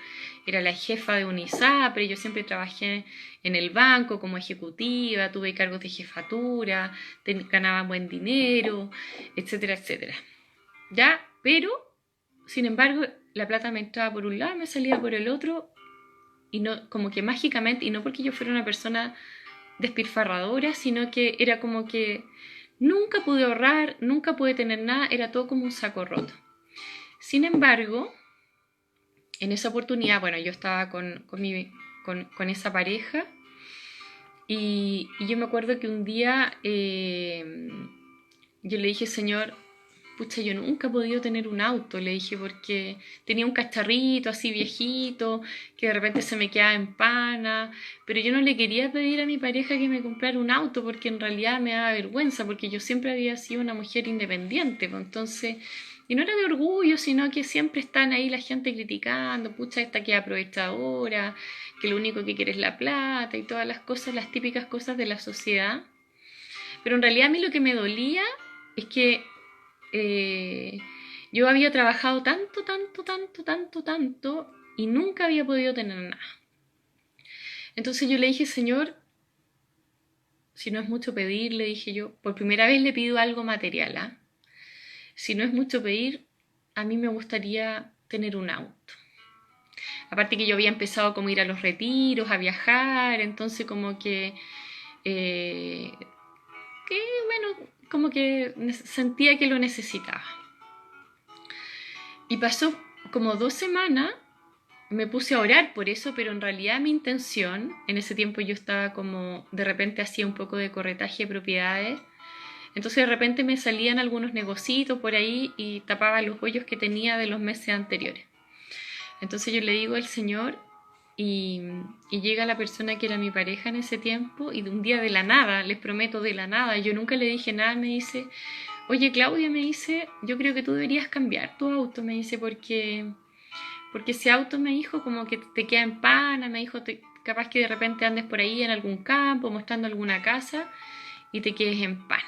era la jefa de un ISAPRE, yo siempre trabajé en el banco como ejecutiva, tuve cargos de jefatura, ganaba buen dinero, etcétera, etcétera. ¿Ya? Pero, sin embargo, la plata me entraba por un lado, me salía por el otro, y no, como que mágicamente, y no porque yo fuera una persona despilfarradora, sino que era como que nunca pude ahorrar, nunca pude tener nada, era todo como un saco roto. Sin embargo, en esa oportunidad, bueno, yo estaba con esa pareja, y yo me acuerdo que un día yo le dije, Señor, pucha, yo nunca he podido tener un auto, le dije, porque tenía un cacharrito así viejito, que de repente se me quedaba en pana, pero yo no le quería pedir a mi pareja que me comprara un auto, porque en realidad me daba vergüenza, porque yo siempre había sido una mujer independiente, pues entonces, y no era de orgullo, sino que siempre están ahí la gente criticando, pucha, esta que aprovechadora, que lo único que quiere es la plata, y todas las cosas, las típicas cosas de la sociedad. Pero en realidad a mí lo que me dolía es que yo había trabajado tanto y nunca había podido tener nada. Entonces yo le dije, Señor, si no es mucho pedir, le dije yo, por primera vez le pido algo material, ¿eh? Si no es mucho pedir, a mí me gustaría tener un auto. Aparte que yo había empezado como a ir a los retiros, a viajar, entonces como que bueno, como que sentía que lo necesitaba. Y pasó como 2 semanas, me puse a orar por eso, pero en realidad mi intención, en ese tiempo yo estaba como, de repente hacía un poco de corretaje de propiedades, entonces de repente me salían algunos negocios por ahí y tapaba los hoyos que tenía de los meses anteriores. Entonces yo le digo al Señor y llega la persona que era mi pareja en ese tiempo y de un día de la nada, les prometo de la nada, yo nunca le dije nada, me dice, oye Claudia, me dice, yo creo que tú deberías cambiar tu auto, me dice, porque ese auto, me dijo, como que te queda en pana, me dijo, capaz que de repente andes por ahí en algún campo mostrando alguna casa y te quedes en pana.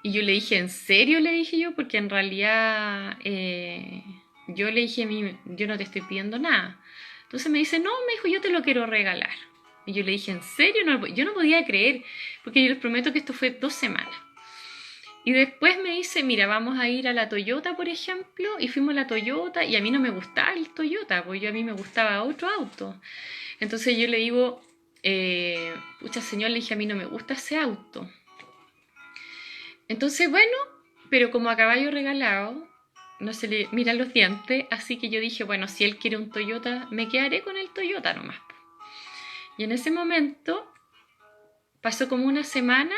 Y yo le dije, ¿en serio? Le dije yo, porque en realidad yo le dije, yo no te estoy pidiendo nada. Entonces me dice, no, me dijo, yo te lo quiero regalar. Y yo le dije, ¿en serio? No, yo no podía creer, porque yo les prometo que esto fue 2 semanas. Y después me dice, mira, vamos a ir a la Toyota, por ejemplo, y fuimos a la Toyota, y a mí no me gustaba el Toyota, pues a mí me gustaba otro auto. Entonces yo le digo, pucha señor, le dije, a mí no me gusta ese auto. Entonces, bueno, pero como a caballo regalado, no se le miran los dientes, así que yo dije, bueno, si él quiere un Toyota, me quedaré con el Toyota nomás. Y en ese momento pasó como una semana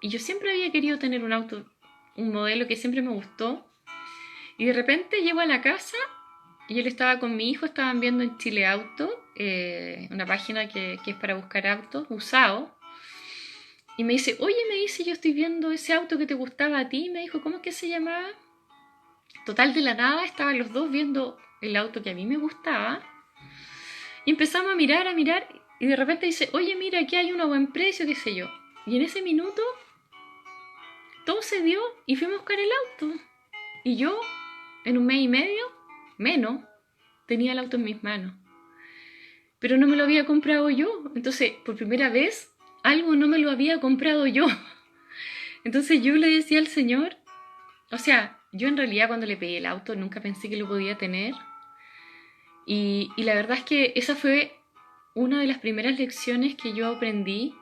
y yo siempre había querido tener un auto, un modelo que siempre me gustó. Y de repente llego a la casa y él estaba con mi hijo, estaban viendo en Chile Auto, una página que es para buscar autos usados. Y me dice, oye, me dice, yo estoy viendo ese auto que te gustaba a ti. Me dijo, ¿cómo es que se llamaba? Total, de la nada estaban los dos viendo el auto que a mí me gustaba. Y empezamos a mirar, y de repente dice, oye, mira, aquí hay uno a buen precio, qué sé yo. Y en ese minuto, todo se dio y fuimos a buscar el auto. Y yo, en un mes y medio, menos, tenía el auto en mis manos. pero no me lo había comprado yo. Entonces, por primera vez, algo no me lo había comprado yo. Entonces yo le decía al Señor, o sea, yo en realidad cuando le pedí el auto nunca pensé que lo podía tener. Y la verdad es que esa fue una de las primeras lecciones que yo aprendí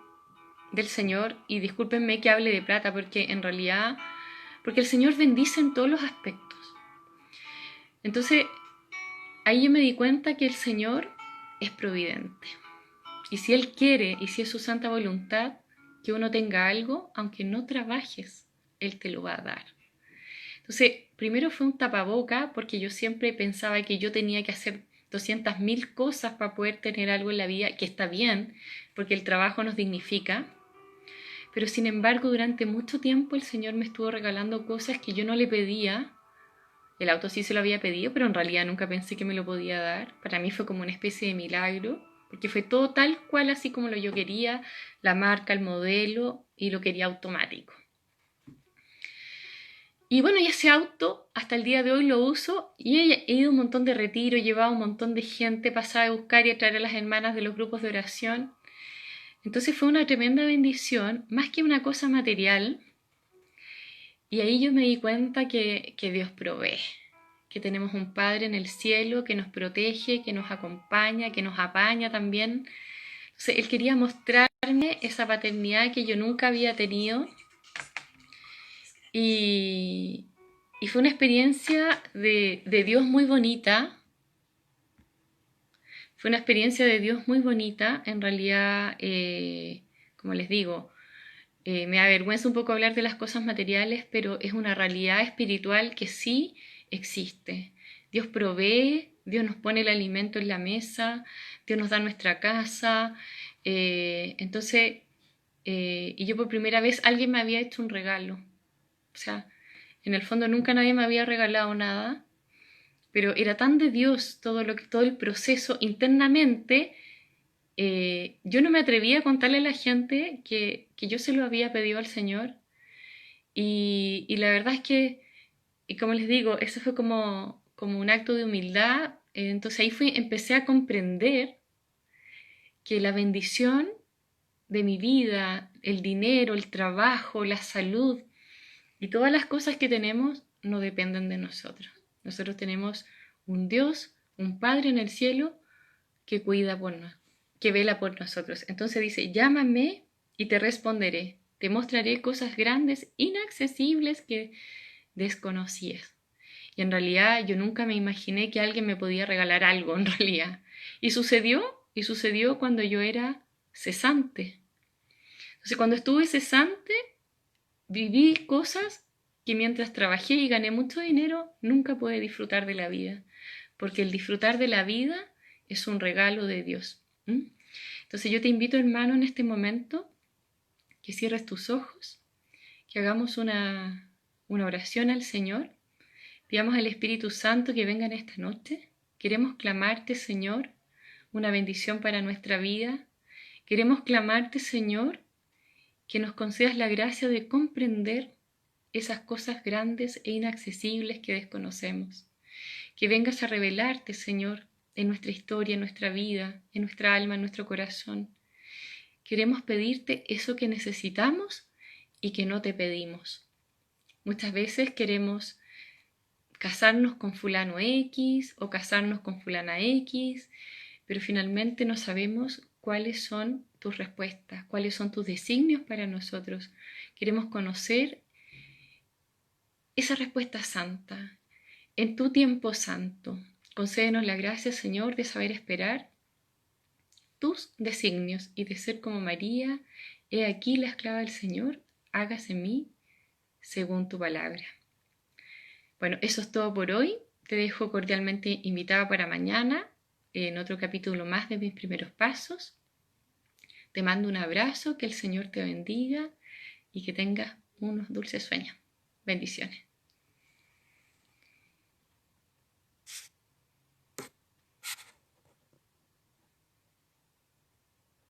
del Señor. Y discúlpenme que hable de plata, porque en realidad, porque el Señor bendice en todos los aspectos. Entonces, ahí yo me di cuenta que el Señor es providente. Y si Él quiere, y si es su santa voluntad, que uno tenga algo, aunque no trabajes, Él te lo va a dar. Entonces, primero fue un tapaboca, porque yo siempre pensaba que yo tenía que hacer 200.000 cosas para poder tener algo en la vida, que está bien, porque el trabajo nos dignifica. Pero sin embargo, durante mucho tiempo el Señor me estuvo regalando cosas que yo no le pedía. El auto sí se lo había pedido, pero en realidad nunca pensé que me lo podía dar. Para mí fue como una especie de milagro, porque fue todo tal cual así como lo yo quería, la marca, el modelo, y lo quería automático. Y bueno, y ese auto hasta el día de hoy lo uso y he ido a un montón de retiros, he llevado a un montón de gente, pasaba a buscar y a traer a las hermanas de los grupos de oración. Entonces fue una tremenda bendición, más que una cosa material. Y ahí yo me di cuenta que Dios provee, que tenemos un Padre en el cielo que nos protege, que nos acompaña, que nos apaña también. Entonces Él quería mostrarme esa paternidad que yo nunca había tenido. Y fue una experiencia de Dios muy bonita. Fue una experiencia de Dios muy bonita. En realidad, como les digo, me avergüenza un poco hablar de las cosas materiales, pero es una realidad espiritual que sí existe. Dios provee, Dios nos pone el alimento en la mesa, Dios nos da nuestra casa. Entonces, y yo por primera vez alguien me había hecho un regalo. O sea, en el fondo nunca nadie me había regalado nada, pero era tan de Dios todo el proceso internamente. Yo no me atrevía a contarle a la gente que yo se lo había pedido al Señor. Y la verdad es que, y como les digo, eso fue como un acto de humildad. Entonces ahí empecé a comprender que la bendición de mi vida, el dinero, el trabajo, la salud, y todas las cosas que tenemos no dependen de nosotros. Nosotros tenemos un Dios, un Padre en el cielo que cuida por nosotros, que vela por nosotros. Entonces dice, llámame y te responderé. Te mostraré cosas grandes, inaccesibles que desconocías. Y en realidad yo nunca me imaginé que alguien me podía regalar algo, en realidad. Y sucedió cuando yo era cesante. Entonces cuando estuve cesante, viví cosas que mientras trabajé y gané mucho dinero, nunca pude disfrutar de la vida, porque el disfrutar de la vida es un regalo de Dios. Entonces yo te invito, hermano, en este momento, que cierres tus ojos, que hagamos una oración al Señor, pidamos al Espíritu Santo que venga en esta noche. Queremos clamarte, Señor, una bendición para nuestra vida. Queremos clamarte, Señor, que nos concedas la gracia de comprender esas cosas grandes e inaccesibles que desconocemos. Que vengas a revelarte, Señor, en nuestra historia, en nuestra vida, en nuestra alma, en nuestro corazón. Queremos pedirte eso que necesitamos y que no te pedimos. Muchas veces queremos casarnos con fulano X o casarnos con fulana X, pero finalmente no sabemos cuáles son tus respuestas, cuáles son tus designios para nosotros. Queremos conocer esa respuesta santa, en tu tiempo santo. Concédenos la gracia, Señor, de saber esperar tus designios y de ser como María. He aquí la esclava del Señor, hágase en mí según tu palabra. Bueno, eso es todo por hoy. Te dejo cordialmente invitada para mañana en otro capítulo más de mis primeros pasos. Te mando un abrazo, que el Señor te bendiga y que tengas unos dulces sueños. Bendiciones.